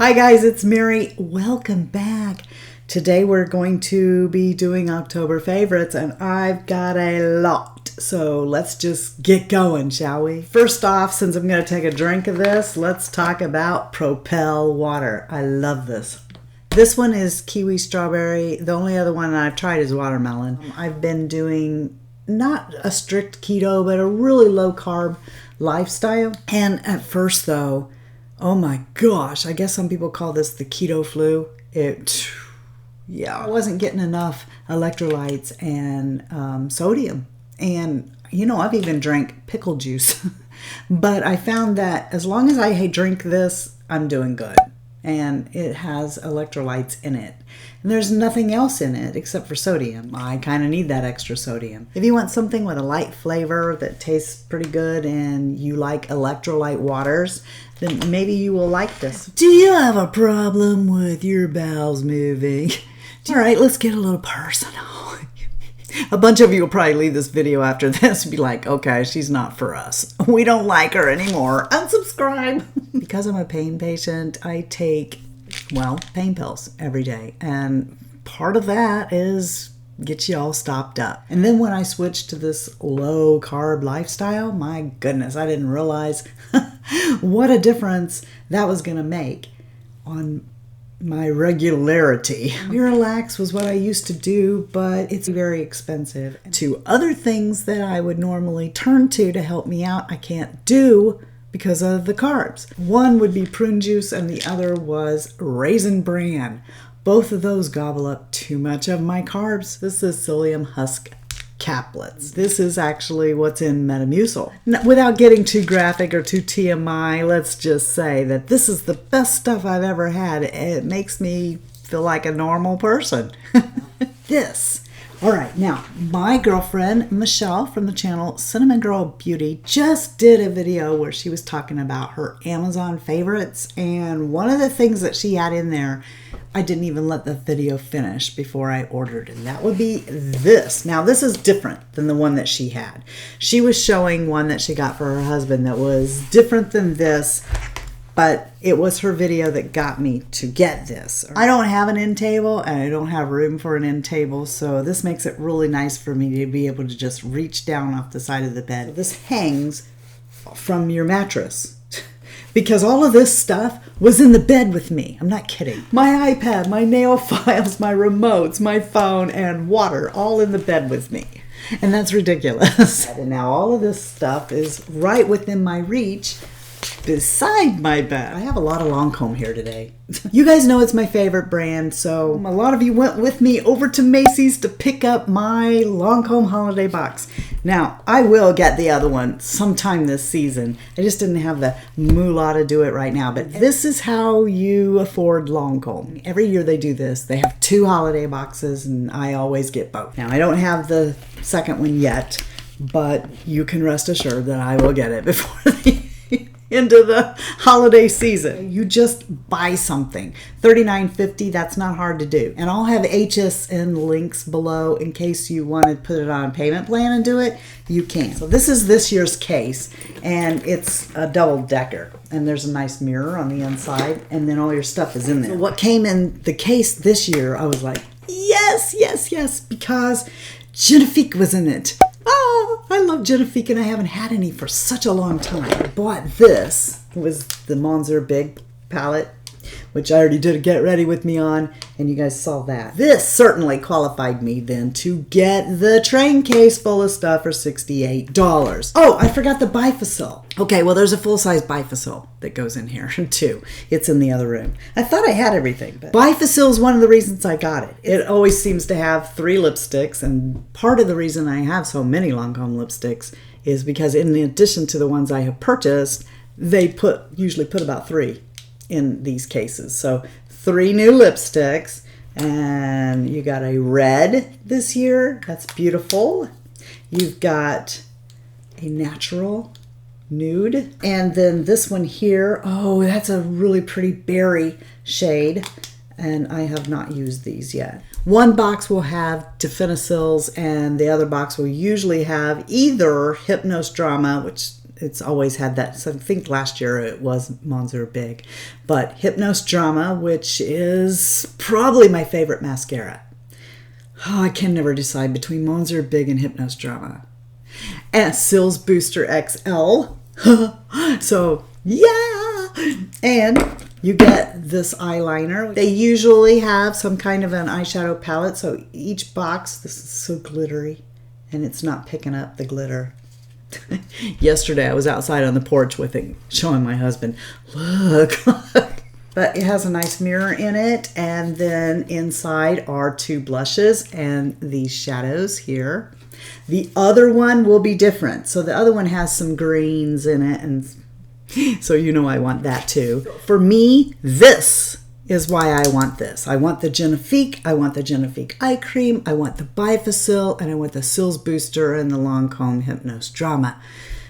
Hi guys, it's Mary. Welcome back. Today we're going to be doing October favorites and I've got a lot. So let's just get going, shall we? First off, since I'm going to take a drink of this, let's talk about Propel water. I love this. This one is kiwi strawberry. The only other one that I've tried is watermelon. I've been doing not a strict keto, but a really low carb lifestyle. And at first though, oh my gosh, I guess some people call this the keto flu. I wasn't getting enough electrolytes and sodium. And, you know, I've even drank pickle juice. But I found that as long as I drink this, I'm doing good. And it has electrolytes in it. And there's nothing else in it except for sodium. I kind of need that extra sodium. If you want something with a light flavor that tastes pretty good and you like electrolyte waters, then maybe you will like this. Do you have a problem with your bowels moving? All right, let's get a little personal. A bunch of you will probably leave this video after this and be like, okay, she's not for us. We don't like her anymore. Unsubscribe. Because I'm a pain patient, I take, well, pain pills every day. And part of that is get you all stopped up. And then when I switched to this low carb lifestyle, my goodness, I didn't realize what a difference that was going to make on my regularity. Relax was what I used to do, but it's very expensive. Two other things that I would normally turn to help me out, I can't do because of the carbs. One would be prune juice and the other was Raisin Bran. Both of those gobble up too much of my carbs. This is Psyllium Husk Caplets. This is actually what's in Metamucil. Now, without getting too graphic or too TMI, let's just say that this is the best stuff I've ever had. It makes me feel like a normal person. This. All right, now, my girlfriend, Michelle, from the channel Cinnamon Girl Beauty, just did a video where she was talking about her Amazon favorites, and one of the things that she had in there, I didn't even let the video finish before I ordered, and that would be this. Now, this is different than the one that she had. She was showing one that she got for her husband that was different than this, but it was her video that got me to get this. I don't have an end table and I don't have room for an end table, so this makes it really nice for me to be able to just reach down off the side of the bed. This hangs from your mattress because all of this stuff was in the bed with me. I'm not kidding. My iPad, my nail files, my remotes, my phone, and water all in the bed with me. And that's ridiculous. And now all of this stuff is right within my reach beside my bed. I have a lot of Lancôme here today. You guys know it's my favorite brand, so a lot of you went with me over to Macy's to pick up my Lancôme holiday box. Now, I will get the other one sometime this season. I just didn't have the moolah to do it right now, but this is how you afford Lancôme. Every year they do this. They have 2 holiday boxes, and I always get both. Now, I don't have the second one yet, but you can rest assured that I will get it before the into the holiday season. You just buy something. $39.50, that's not hard to do. And I'll have HSN links below in case you want to put it on a payment plan and do it. You can. So this is this year's case, and it's a double decker. And there's a nice mirror on the inside, and then all your stuff is in there. So what came in the case this year, I was like, yes, yes, yes, because Genifique was in it. Oh, I love Genifique and I haven't had any for such a long time. I bought this. It was the Monster Big palette, which I already did a get ready with me on, and you guys saw that. This certainly qualified me then to get the Traincase full of stuff for $68. Oh, I forgot the bifacil. Okay, well, there's a full-size bifacil that goes in here too. It's in the other room. I thought I had everything, but bifacil is one of the reasons I got it. It always seems to have 3 lipsticks, and part of the reason I have so many Lancôme lipsticks is because in addition to the ones I have purchased, they usually put about 3 in these cases. So 3 new lipsticks, and you got a red this year. That's beautiful. You've got a natural nude, and then this one here, oh, that's a really pretty berry shade, and I have not used these yet. One box will have Definicils, and the other box will usually have either Hypnos Drama, which It's always had that. So I think last year it was Monsieur Big. But Hypnose Drama, which is probably my favorite mascara. Oh, I can never decide between Monsieur Big and Hypnose Drama. And Cils Booster XL. So, yeah! And you get this eyeliner. They usually have some kind of an eyeshadow palette. So each box, this is so glittery. And it's not picking up the glitter. Yesterday I was outside on the porch with it, showing my husband, look, look. But it has a nice mirror in it, and then inside are 2 blushes and these shadows here. The other one will be different. So the other one has some greens in it, and so you know I want that too. For me, this is why I want this. I want the Genifique, I want the Genifique eye cream, I want the Bifacil, and I want the Cils Booster and the Lancôme Hypnose Drama.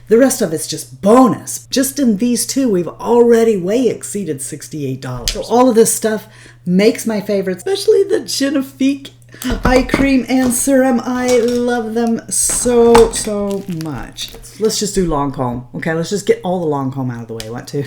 The rest of it's just bonus. Just in these 2, we've already way exceeded $68. So all of this stuff makes my favorite, especially the Genifique eye cream and serum. I love them so, so much. Let's just do Lancôme. Okay, let's just get all the Lancôme out of the way. Want to?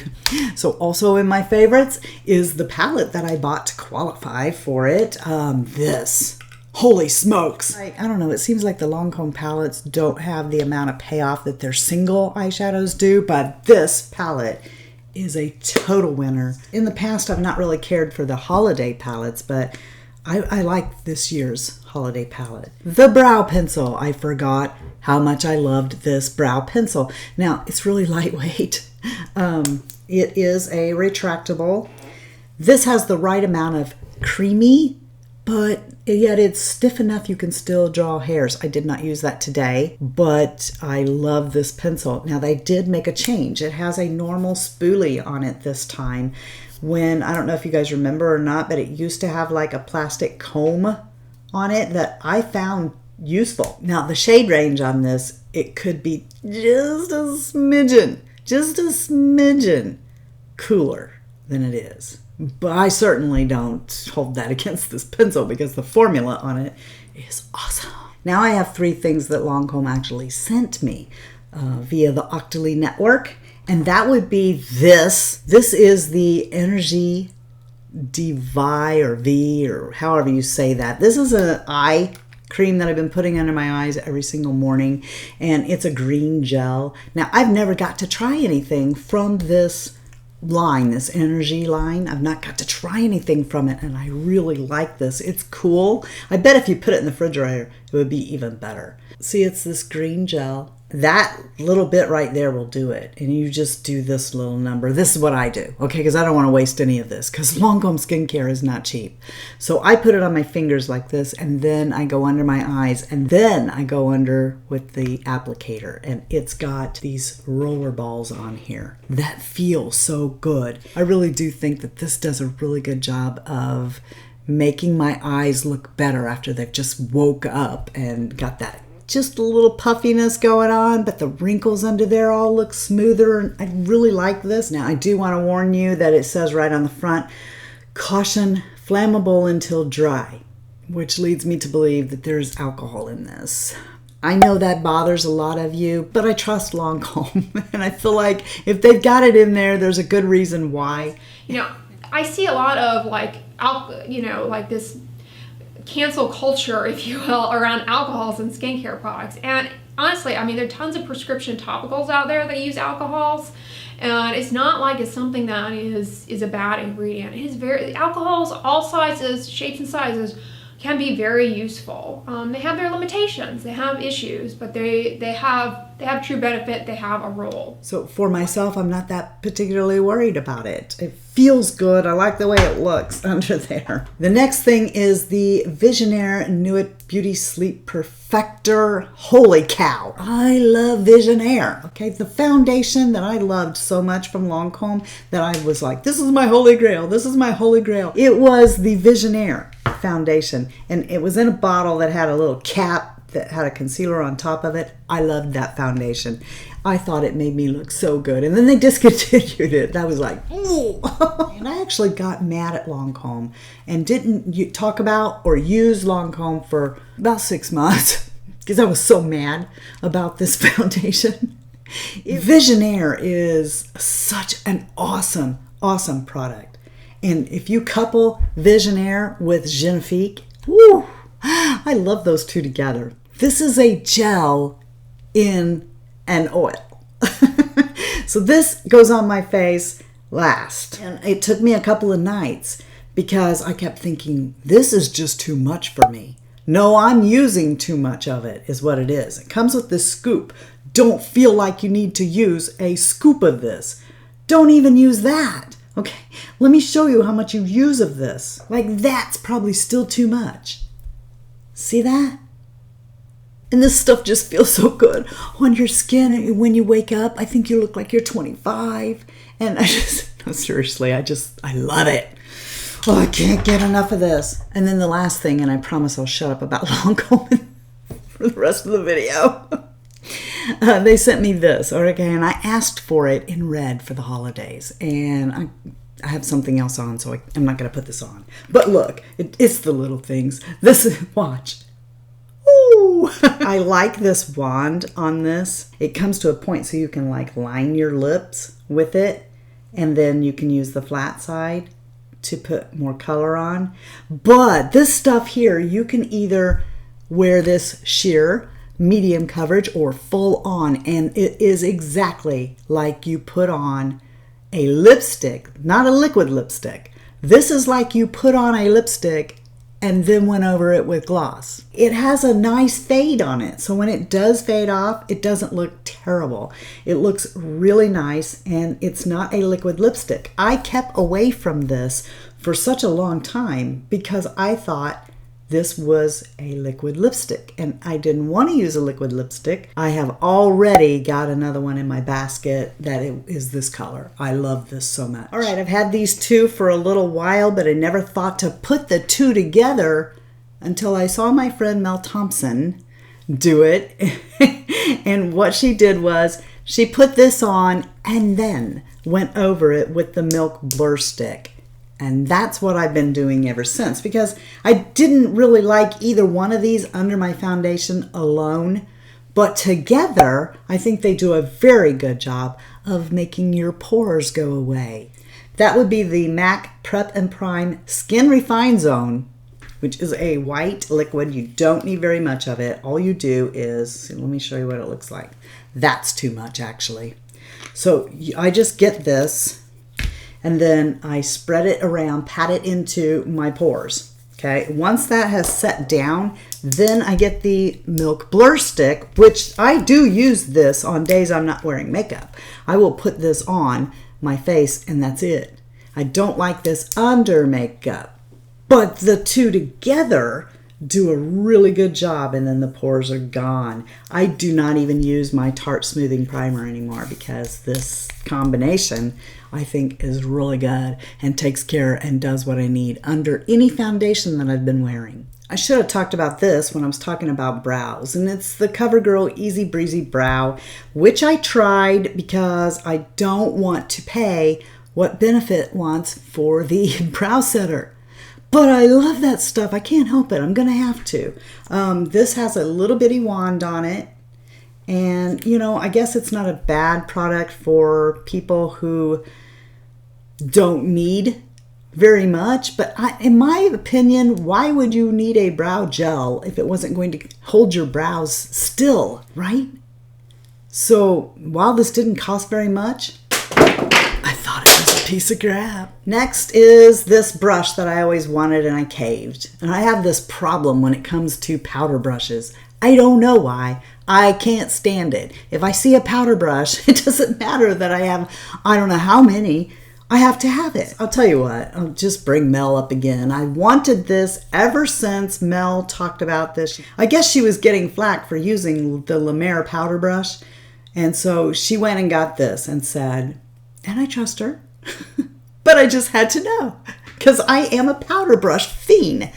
So also in my favorites is the palette that I bought to qualify for it. This. Holy smokes. I don't know, it seems like the Lancôme palettes don't have the amount of payoff that their single eyeshadows do, but this palette is a total winner. In the past, I've not really cared for the holiday palettes, but I like this year's holiday palette. The brow pencil. I forgot how much I loved this brow pencil. Now, it's really lightweight. It is a retractable. This has the right amount of creamy, but yet it's stiff enough you can still draw hairs. I did not use that today, but I love this pencil. Now, they did make a change. It has a normal spoolie on it this time. When, I don't know if you guys remember or not, but it used to have like a plastic comb on it that I found useful. Now, the shade range on this, it could be just a smidgen cooler than it is. But I certainly don't hold that against this pencil because the formula on it is awesome. Now I have 3 things that Lancôme actually sent me via the Octoly network. And that would be this. This is the Energy Divide or V or however you say that. This is an eye cream that I've been putting under my eyes every single morning. And it's a green gel. Now, I've never got to try anything from this line, this Energy line. I've not got to try anything from it, and I really like this. It's cool. I bet if you put it in the refrigerator, it would be even better. See, it's this green gel. That little bit right there will do it. And you just do this little number. This is what I do, okay? Because I don't want to waste any of this because Lancôme skincare is not cheap. So I put it on my fingers like this, and then I go under my eyes, and then I go under with the applicator. And it's got these roller balls on here that feel so good. I really do think that this does a really good job of making my eyes look better after they've just woke up and got that just a little puffiness going on, but the wrinkles under there all look smoother, and I really like this. Now, I do want to warn you that it says right on the front, caution, flammable until dry, which leads me to believe that there's alcohol in this. I know that bothers a lot of you, but I trust Lancôme, and I feel like if they've got it in there, there's a good reason why. You know, I see a lot of like this cancel culture, if you will, around alcohols and skincare products. And honestly, I mean, there are tons of prescription topicals out there that use alcohols, and it's not like it's something that is a bad ingredient. It is alcohols, all sizes, shapes and sizes, can be very useful. They have their limitations, they have issues, but they have true benefit, they have a role. So for myself, I'm not that particularly worried about it. It feels good. I like the way it looks under there. The next thing is the Visionaire Nuit Beauty Sleep Perfector. Holy cow. I love Visionaire. Okay, the foundation that I loved so much from Lancôme that I was like, this is my holy grail. This is my holy grail. It was the Visionaire foundation, and it was in a bottle that had a little cap that had a concealer on top of it. I loved that foundation. I thought it made me look so good, and then they discontinued it. I was like, ooh. And I actually got mad at Lancôme and didn't talk about or use Lancôme for about 6 months because I was so mad about this foundation. Visionaire is such an awesome, awesome product. And if you couple Visionaire with Genifique, woo, I love those two together. This is a gel in an oil. So this goes on my face last. And it took me a couple of nights because I kept thinking, this is just too much for me. No, I'm using too much of it is what it is. It comes with this scoop. Don't feel like you need to use a scoop of this. Don't even use that. Okay, let me show you how much you use of this. Like that's probably still too much. See that? And this stuff just feels so good on your skin. And when you wake up, I think you look like you're 25. And I just, no, seriously, I love it. Oh, I can't get enough of this. And then the last thing, and I promise I'll shut up about Lancôme for the rest of the video. They sent me this, okay, and I asked for it in red for the holidays. And I have something else on, so I'm not going to put this on. But look, it's the little things. This is, watch. Ooh. I like this wand on this. It comes to a point so you can like line your lips with it, and then you can use the flat side to put more color on. But this stuff here, you can either wear this sheer, medium coverage, or full on, and it is exactly like you put on a lipstick, not a liquid lipstick. This is like you put on a lipstick and then went over it with gloss. It has a nice fade on it, so when it does fade off, it doesn't look terrible. It looks really nice, and it's not a liquid lipstick. I kept away from this for such a long time because I thought this was a liquid lipstick, and I didn't want to use a liquid lipstick. I have already got another one in my basket that is this color. I love this so much. All right, I've had these two for a little while, but I never thought to put the two together until I saw my friend Mel Thompson do it. And what she did was she put this on and then went over it with the Milk Blur Stick. And that's what I've been doing ever since, because I didn't really like either one of these under my foundation alone. But together, I think they do a very good job of making your pores go away. That would be the MAC Prep and Prime Skin Refine Zone, which is a white liquid. You don't need very much of it. All you do is, let me show you what it looks like. That's too much, actually. So I just get this, and then I spread it around, pat it into my pores. Okay, once that has set down, then I get the Milk Blur Stick, which I do use this on days I'm not wearing makeup. I will put this on my face and that's it. I don't like this under makeup, but the two together do a really good job, and then the pores are gone. I do not even use my Tarte Smoothing Primer anymore because this combination I think is really good and takes care and does what I need under any foundation that I've been wearing. I should have talked about this when I was talking about brows, and it's the CoverGirl Easy Breezy Brow, which I tried because I don't want to pay what Benefit wants for the brow setter. But I love that stuff. I can't help it. I'm going to have to. This has a little bitty wand on it. And, you know, I guess it's not a bad product for people who don't need very much. But in my opinion, why would you need a brow gel if it wasn't going to hold your brows still, right? So while this didn't cost very much, I thought it was a piece of crap. Next is this brush that I always wanted and I caved. And I have this problem when it comes to powder brushes. I don't know why. I can't stand it. If I see a powder brush, it doesn't matter that I have, I don't know how many, I have to have it. I'll tell you what, I'll just bring Mel up again. I wanted this ever since Mel talked about this. I guess she was getting flack for using the La Mer powder brush. And so she went and got this and said, and I trust her, but I just had to know because I am a powder brush fiend.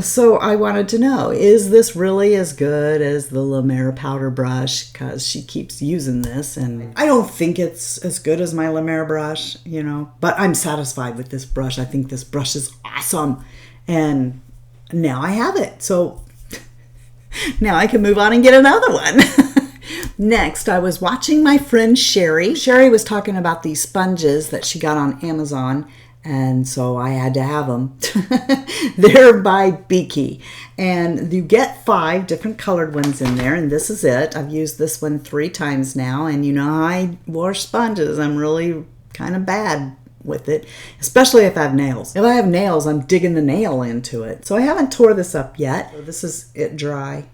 So I wanted to know, is this really as good as the La Mer powder brush? Because she keeps using this, and I don't think it's as good as my La Mer brush, you know, but I'm satisfied with this brush. I think this brush is awesome, and now I have it. So now I can move on and get another one. Next, I was watching my friend Sherry. Sherry was talking about these sponges that she got on Amazon, and so I had to have them. They're by Beakey, and you get 5 different colored ones in there, and this is it. I've used this one 3 times now, and you know how I wash sponges. I'm really kind of bad with it, especially if I have nails. If I have nails, I'm digging the nail into it. So I haven't tore this up yet. This is it dry.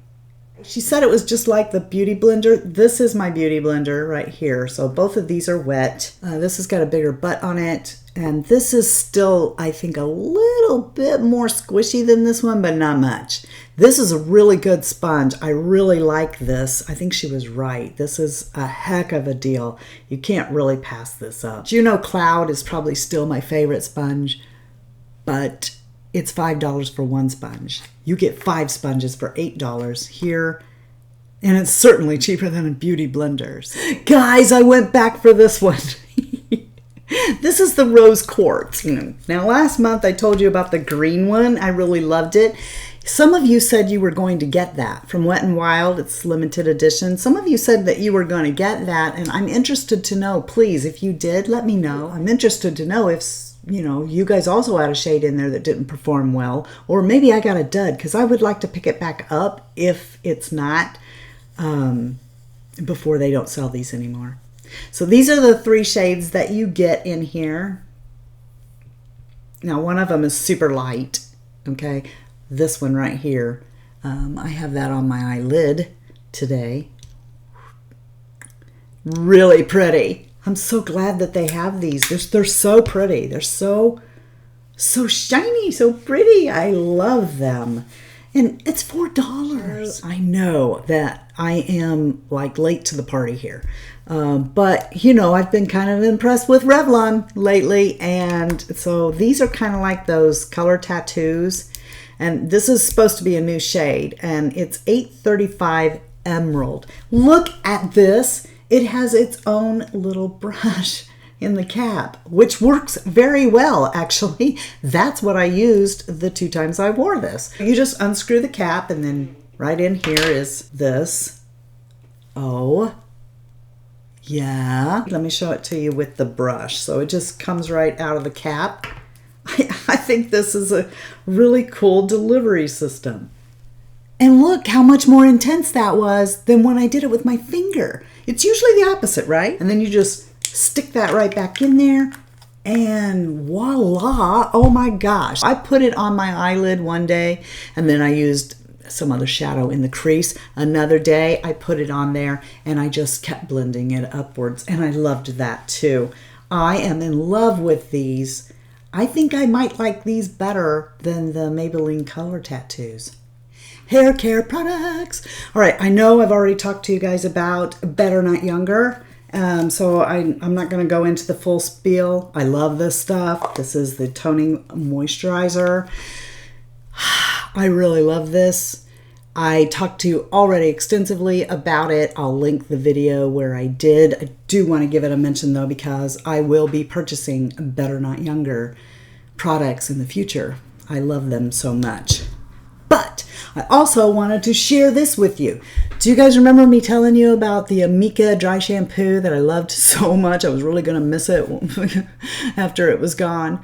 She said it was just like the beauty blender. This is my beauty blender right here. So both of these are wet. This has got a bigger butt on it. And this is still, I think, a little bit more squishy than this one, but not much. This is a really good sponge. I really like this. I think she was right. This is a heck of a deal. You can't really pass this up. Juno Cloud is probably still my favorite sponge, but it's $5 for one sponge. You get 5 sponges for $8 here, and it's certainly cheaper than a beauty blenders. Guys, I went back for this one. This is the Rose Quartz. Now, last month I told you about the green one. I really loved it. Some of you said you were going to get that from Wet n Wild. It's limited edition. Some of you said that you were going to get that, and I'm interested to know. Please, if you did, let me know. I'm interested to know if, you know, you guys also had a shade in there that didn't perform well, or maybe I got a dud, because I would like to pick it back up if it's not, before they don't sell these anymore. So these are the 3 shades that you get in here. Now, one of them is super light, okay? This one right here, I have that on my eyelid today. Really pretty. I'm so glad that they have these. They're so pretty. They're so shiny, so pretty. I love them. And it's $4. I know that I am like late to the party here. But, you know, I've been kind of impressed with Revlon lately. And so these are kind of like those color tattoos. And this is supposed to be a new shade. And it's 835 Emerald. Look at this. It has its own little brush in the cap, which works very well, actually. That's what I used the 2 times I wore this. You just unscrew the cap, and then right in here is this. Oh, yeah. Let me show it to you with the brush. So it just comes right out of the cap. I think this is a really cool delivery system. And look how much more intense that was than when I did it with my finger. It's usually the opposite, right? And then you just stick that right back in there, and voila. Oh my gosh. I put it on my eyelid one day, and then I used some other shadow in the crease. Another day I put it on there, and I just kept blending it upwards, and I loved that too. I am in love with these. I think I might like these better than the Maybelline Color Tattoos. Hair care products. All right, I know I've already talked to you guys about Better Not Younger. So I'm not going to go into the full spiel. I love this stuff. This is the toning moisturizer. I really love this. I talked to you already extensively about it. I'll link the video where I did. I do want to give it a mention though, because I will be purchasing Better Not Younger products in the future. I love them so much. But I also wanted to share this with you. Do you guys remember me telling you about the Amika dry shampoo that I loved so much? I was really going to miss it after it was gone.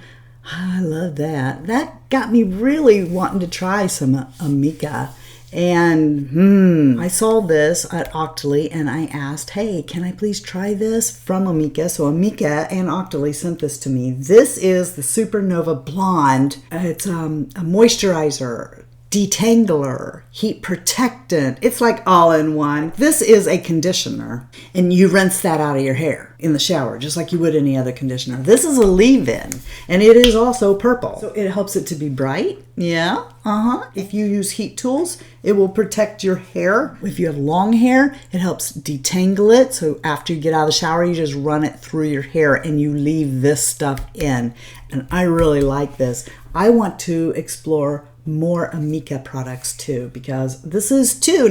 I love that. That got me really wanting to try some Amika. And I saw this at Octoly, and I asked, hey, can I please try this from Amika? So Amika and Octoly sent this to me. This is the Supernova Blonde. It's a moisturizer, detangler, heat protectant. It's like all in one. This is a conditioner, and you rinse that out of your hair in the shower just like you would any other conditioner. This is a leave-in, and it is also purple, so it helps it to be bright. Yeah, If you use heat tools, it will protect your hair. If you have long hair, it helps detangle it, so after you get out of the shower, you just run it through your hair and you leave this stuff in. And I really like this. I want to explore more Amika products too, because this is 2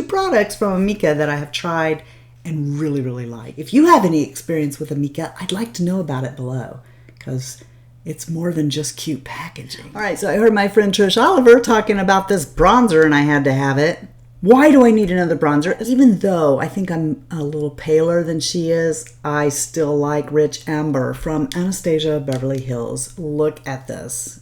products from Amika that I have tried and really, really like. If you have any experience with Amika, I'd like to know about it below, because it's more than just cute packaging. All right, so I heard my friend Trish Oliver talking about this bronzer, and I had to have it. Why do I need another bronzer? Even though I think I'm a little paler than she is, I still like Rich Amber from Anastasia Beverly Hills. Look at this.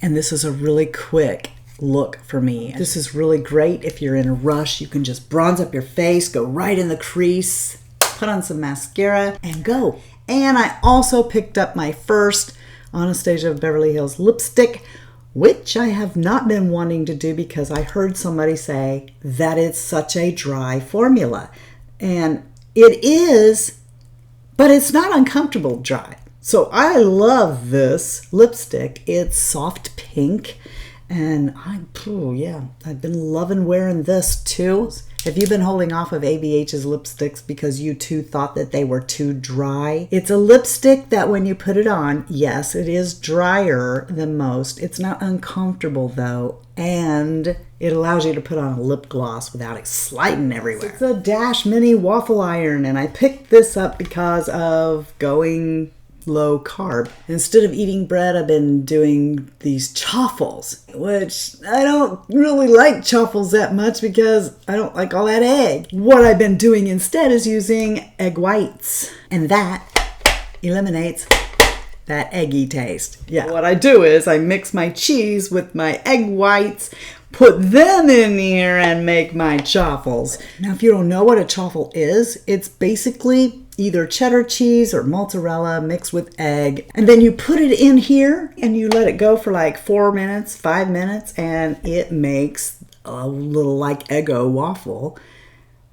And this is a really quick look for me. This is really great if you're in a rush. You can just bronze up your face, go right in the crease, put on some mascara, and go. And I also picked up my first Anastasia Beverly Hills lipstick, which I have not been wanting to do because I heard somebody say that it's such a dry formula. And it is, but it's not uncomfortable dry. So I love this lipstick. It's soft pink. And I've been loving wearing this too. Have you been holding off of ABH's lipsticks because you too thought that they were too dry? It's a lipstick that when you put it on, yes, it is drier than most. It's not uncomfortable though. And it allows you to put on a lip gloss without it sliding everywhere. It's a Dash Mini Waffle Iron, and I picked this up because of going low carb. Instead of eating bread, I've been doing these chaffles, which I don't really like chaffles that much because I don't like all that egg. What I've been doing instead is using egg whites, and that eliminates that eggy taste. Yeah. What I do is I mix my cheese with my egg whites, put them in here, and make my chaffles. Now, if you don't know what a chaffle is, it's basically either cheddar cheese or mozzarella mixed with egg. And then you put it in here and you let it go for like 4 minutes, 5 minutes, and it makes a little like Eggo waffle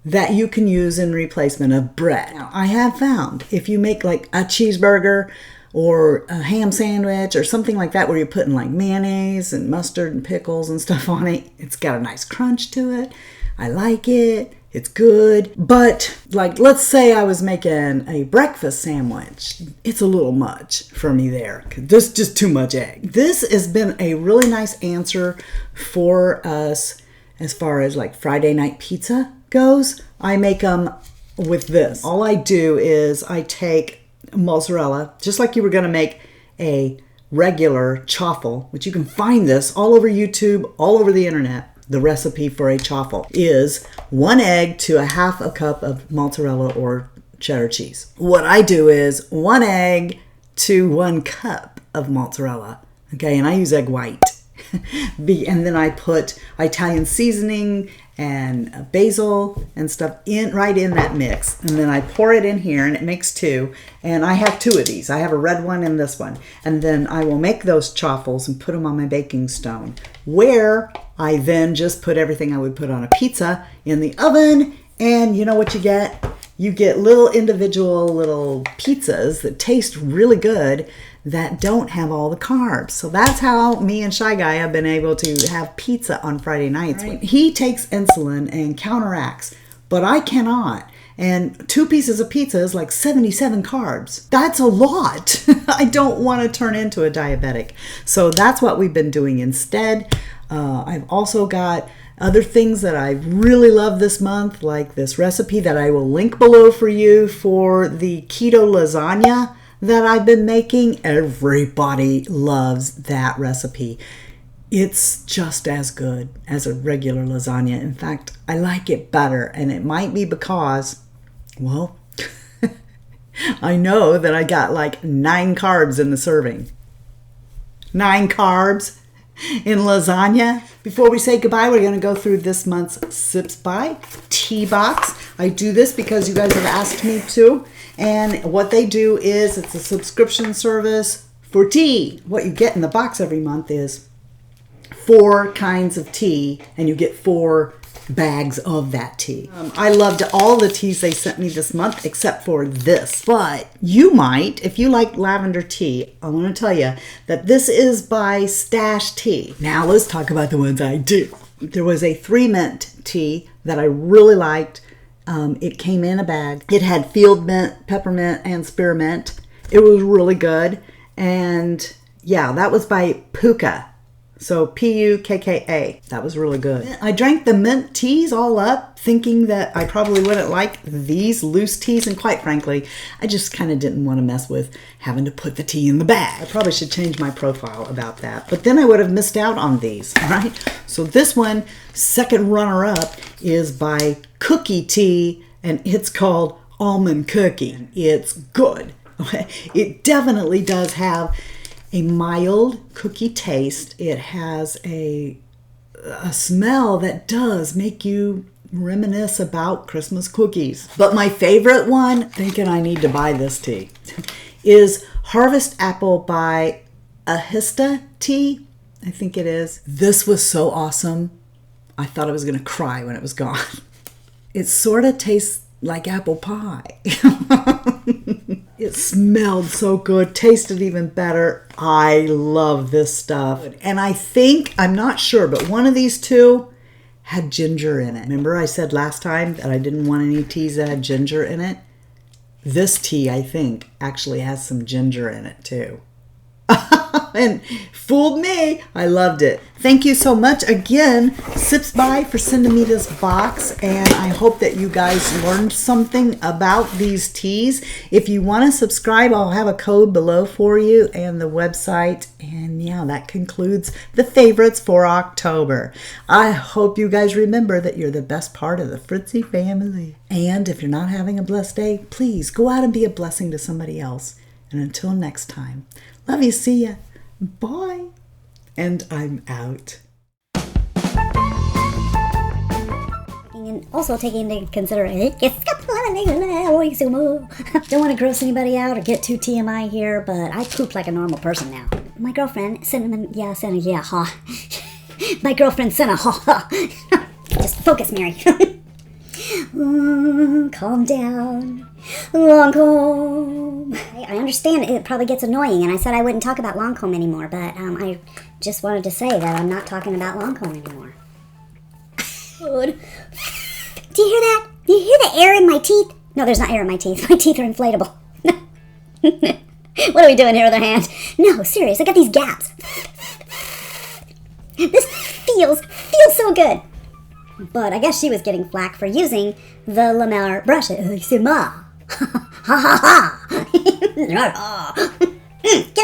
that you can use in replacement of bread. Now, I have found if you make like a cheeseburger or a ham sandwich or something like that where you're putting like mayonnaise and mustard and pickles and stuff on it, it's got a nice crunch to it. I like it. It's good. But like, let's say I was making a breakfast sandwich. It's a little much for me there. There's just too much egg. This has been a really nice answer for us as far as like Friday night pizza goes. I make them with this. All I do is I take mozzarella, just like you were going to make a regular chaffle, which you can find this all over YouTube, all over the internet. The recipe for a chaffle is 1 egg to a half a cup of mozzarella or cheddar cheese. What I do is 1 egg to 1 cup of mozzarella. Okay, and I use egg white. And then I put Italian seasoning and basil and stuff right in that mix. And then I pour it in here and it makes 2. And I have 2 of these. I have a red one and this one. And then I will make those chaffles and put them on my baking stone, where I then just put everything I would put on a pizza in the oven. And you know what you get? You get little individual little pizzas that taste really good that don't have all the carbs. So that's how me and Shy Guy have been able to have pizza on Friday nights. Right. He takes insulin and counteracts, but I cannot. And 2 pieces of pizza is like 77 carbs. That's a lot. I don't want to turn into a diabetic. So that's what we've been doing instead. I've also got other things that I really love this month, like this recipe that I will link below for you for the keto lasagna that I've been making. Everybody loves that recipe. It's just as good as a regular lasagna. In fact, I like it better, and it might be because, well, I know that I got like 9 carbs in the serving. 9 carbs in lasagna. Before we say goodbye, we're going to go through this month's Sips by tea box. I do this because you guys have asked me to. And what they do is it's a subscription service for tea. What you get in the box every month is 4 kinds of tea, and you get 4 bags of that tea. I loved all the teas they sent me this month except for this. But you might, if you like lavender tea, I want to tell you that this is by Stash Tea. Now let's talk about the ones I do. There was a 3 mint tea that I really liked. It came in a bag. It had field mint, peppermint, and spearmint. It was really good. And yeah, that was by Puka. So Pukka. That was really good. I drank the mint teas all up thinking that I probably wouldn't like these loose teas. And quite frankly, I just kind of didn't want to mess with having to put the tea in the bag. I probably should change my profile about that. But then I would have missed out on these, right? So this one, second runner-up, is by Cookie Tea, and it's called Almond Cookie. It's good. It definitely does have a mild cookie taste. It has a smell that does make you reminisce about Christmas cookies. But my favorite one, thinking I need to buy this tea, is Harvest Apple by Ahista Tea. I think it is. This was so awesome. I thought I was going to cry when it was gone. It sort of tastes like apple pie. It smelled so good, tasted even better. I love this stuff. And I think, I'm not sure, but one of these two had ginger in it. Remember I said last time that I didn't want any teas that had ginger in it? This tea, I think, actually has some ginger in it too. And fooled me. I loved it. Thank you so much again, Sips By, for sending me this box. And I hope that you guys learned something about these teas. If you want to subscribe, I'll have a code below for you and the website. And yeah, that concludes the favorites for October. I hope you guys remember that you're the best part of the Fritzy family. And if you're not having a blessed day, please go out and be a blessing to somebody else. And until next time, love you, see ya. Bye. And I'm out. And also taking into consideration, don't want to gross anybody out or get too TMI here, but I poop like a normal person now. My girlfriend sent My girlfriend sent a ha. Just focus, Mary. Calm down. Lancôme. I understand it probably gets annoying, and I said I wouldn't talk about Lancôme anymore, but I just wanted to say that I'm not talking about Lancôme anymore. Good. Do you hear that? Do you hear the air in my teeth? No, there's not air in my teeth. My teeth are inflatable. What are we doing here with our hand? No, serious, I got these gaps. This feels so good. But I guess she was getting flack for using the Lamer brush. Get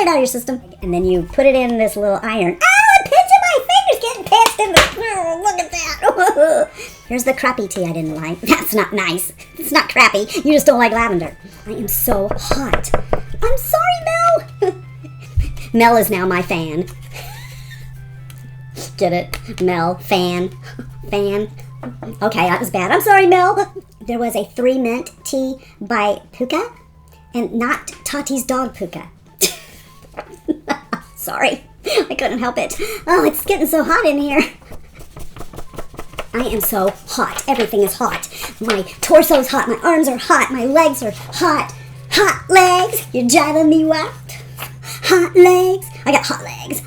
it out of your system. And then you put it in this little iron. Oh, it pinched in my fingers, getting pinched in the... Look at that. Here's the crappy tea I didn't like. That's not nice. It's not crappy. You just don't like lavender. I am so hot. I'm sorry, Mel. Mel is now my fan. Get it? Mel, fan. Okay, that was bad. I'm sorry, Mel. There was a 3-mint tea by Pukka, and not Tati's dog Pukka. Sorry, I couldn't help it. Oh, it's getting so hot in here. I am so hot. Everything is hot. My torso's hot. My arms are hot. My legs are hot. Hot legs. You're driving me wild. Hot legs. I got hot legs.